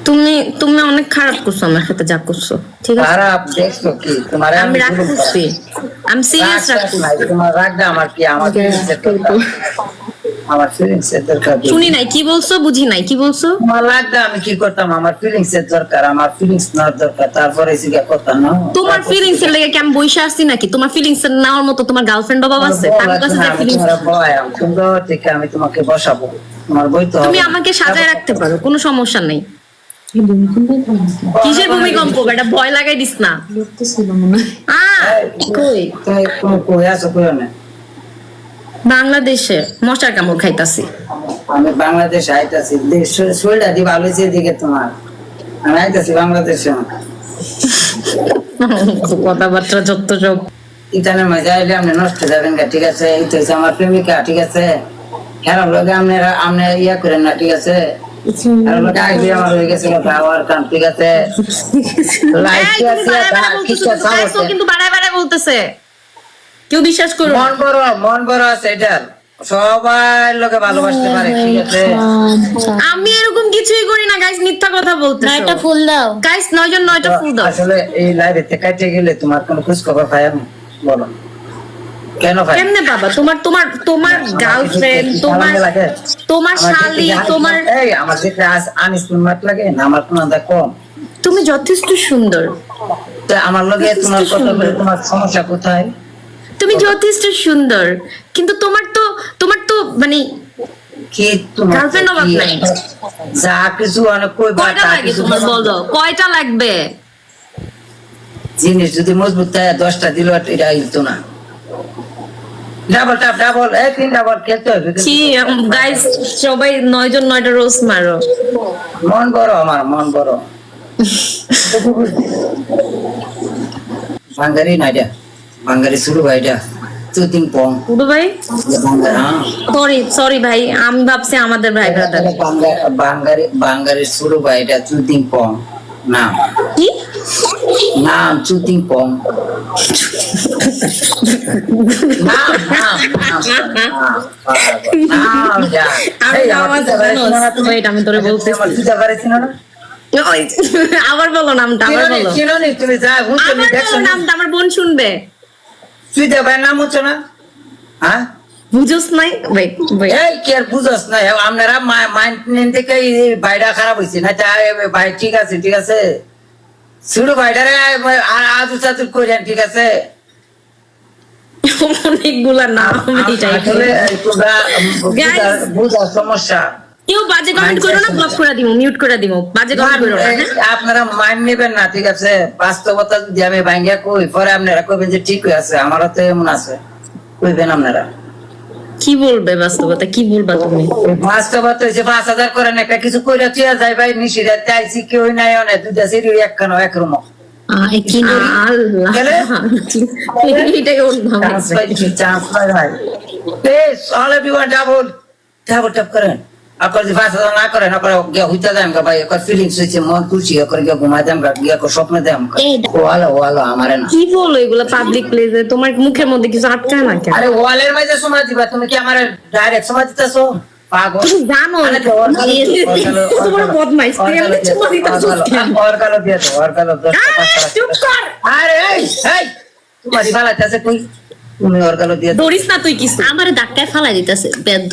তুমি তুমি অনেক খারাপ করছো আমার সাথে, যা করছো ঠিক আছে। খারাপ দেখছো কি তোমার? আমি রাগ করছি, আমি সিরিয়াস রাগ করছি। তোমার রাগটা আমার কি আমার আমার ফিলিংস এর দরকার। শুনি নাই কি বলছো, বুঝি নাই কি বলছো। তোমার রাগটা আমি কি করতাম? আমার ফিলিংস এর দরকার, আমার ফিলিংস নেওয়ার দরকার, তারপরে সিগা কথা না। তোমার ফিলিংস এর লাগে কি আমি বইসা আসছি নাকি? তোমার ফিলিংস এর নেওয়ার মতো তোমার গার্লফ্রেন্ড বাবা আছে? তার কাছে যে ফিলিংস সুন্দর থেকে আমি তোমাকে বসাবো, তোমার বই তো তুমি আমাকে সাজায় রাখতে পারো, কোনো সমস্যা নেই। কিসের ভূমিকম্প? এটা ভয় লাগাই দিস না। কই তুমি কই আছো? কই না বাংলাদেশে মশার কামড় খাইতাছি। আমি বাংলাদেশে আইতাছি, শরীরটা দি ভালো হয়েছে দিকে তোমার। আমি আইতাছি বাংলাদেশে। কথাবার্তা যত সব ইতানের মাঝে আইলে আপনি নষ্ট যাবেন গা, ঠিক আছে? এই তো হচ্ছে আমার প্রেমিকা, ঠিক আছে? খেলার লগে আপনি ইয়া করেন না, ঠিক আছে? খেলার লগে আইলে আমার হয়ে গেছে খাওয়ার কাম, ঠিক আছে? কিন্তু বাড়ায় বাড়ায় বলতেছে, কেউ বিশ্বাস করো। মন বড় আছে এটার, সবাই লোকে ভালোবাসতে পারে, ঠিক আছে? আমি এরকম কিছুই করি না গাইস, মিথ্যা কথা বলতেছো। 9টা ফুল দাও গাইস, 9 জন 9টা ফুল দাও। আসলে এই লাইভে কাটে গেলে তোমার কোনো খোঁজ খবর পাই আমি? বলো কেন ভাই? কেমনে বাবা? তোমার তোমার তোমার গার্লফ্রেন্ড, তোমার শালি, তোমার এই আমার যেটা আনিস মাত লাগে না, আমার কোনো দেখো তুমি যথেষ্ট সুন্দর। আমার লগে তোমার কথা বলে তোমার সমস্যা কোথায়? তুমি যথেষ্ট সুন্দর, কিন্তু তোমার তো মানে কি তোমার গার্লফ্রেন্ড অভাব নাই। যা কিছু অনেক কই কয়টা লাগে তোমার বলো, কয়টা লাগবে? জিনিস যদি মজবুত থাকে 10টা দিল এটা হইতো না। ডাবল ট্যাপ ডাবল এই 3 ডাবল খেলতে হবে। কি গাইস, সবাই 9 জন 9টা রোজ মারো। মন বড়, আমার মন বড়। বাঙালি নাইডা, বাঙালি শুরু ভাইডা তুতিং পং উডু ভাই, সরি ভাই, আমি ভাবছি আমাদের ভাই ব্রাদার। বাঙালি শুরু ভাইডা তুতিং পং নাম কি নাম? তুতিং পং নাম নাম নাম যা এই আমি তোরে বলতেছি, আমার কি জায়গা ছিল না? আবার বলো নামটা, আবার বলো, চিনোনি তুমি? যা বুঝছো আবার বলো নামটা, আমার বোন শুনবে। তুই দে ভাই নাম হচ্ছে না? হ্যাঁ বুঝোস নাই ভাই? এই কি আর বুঝোস না? আপনারা মাইন্ড নেন থেকে বাইরা খারাপ হয়েছে না? ভাই ঠিক আছে, ঠিক আছে, শুরু ভাইটারে আদু চাদুর করেন, ঠিক আছে? অনেকগুলা নাম আসলে বুঝার সমস্যা। কেউ বাজে কমেন্ট করো না, ব্লক করে দিমু, মিউট করে দিমু, বাজে কমেন্ট করো না। আপনারা মাইন্ড নেবেন না, ঠিক আছে? বাস্তবতা যদি আমি ভাঙ্গিয়া কই, পরে আপনারা কইবেন যে ঠিক আছে, আমারও তো এমন আছে, কইবেন আপনারা। কি বলবে বাস্তবতা? কি বলবা তুমি? বাস্তবতা হচ্ছে 5,000 করেন একটা কিছু কইরা তুই যাই ভাই, নিশিরাতে আইছি কেউ নাই, অনেক দুইটা সিঁড়ি একখানো এক রুম। এটাই ওর নাম। চান্স পাই ভাই, please all everyone double double tap করেন। আপনার যে 5,000 না করেন, আপনার গিয়া হইতে দেন গা ভাই, একটা ফিলিংস হইছে, মন খুশি করে গিয়া ঘুমাই দেন গা, গিয়া স্বপ্ন দেন। ওয়ালা ওয়ালা আমারে না। কি বলো এগুলা পাবলিক প্লেসে? তোমার মুখের মধ্যে কিছু আটকায় না কেন? আরে ওয়ালের মাঝে সময় দিবা, তুমি কি আমারে ডাইরেক্ট সময় দিতেছো? পাগল তুমি জানো তোমার বদমাইশ, তুই এমনি চুমা দিতাছিস কেন? অরকালো দিয়া তো, অরকালো 10টা চুপ কর। আরে এই এই তোমার ফালাইতেছে কই? তুমি অরকালো দিয়া ধরিস না তুই কিছু, আমারে ধাক্কায় ফালাই দিতেছে বেদ্য।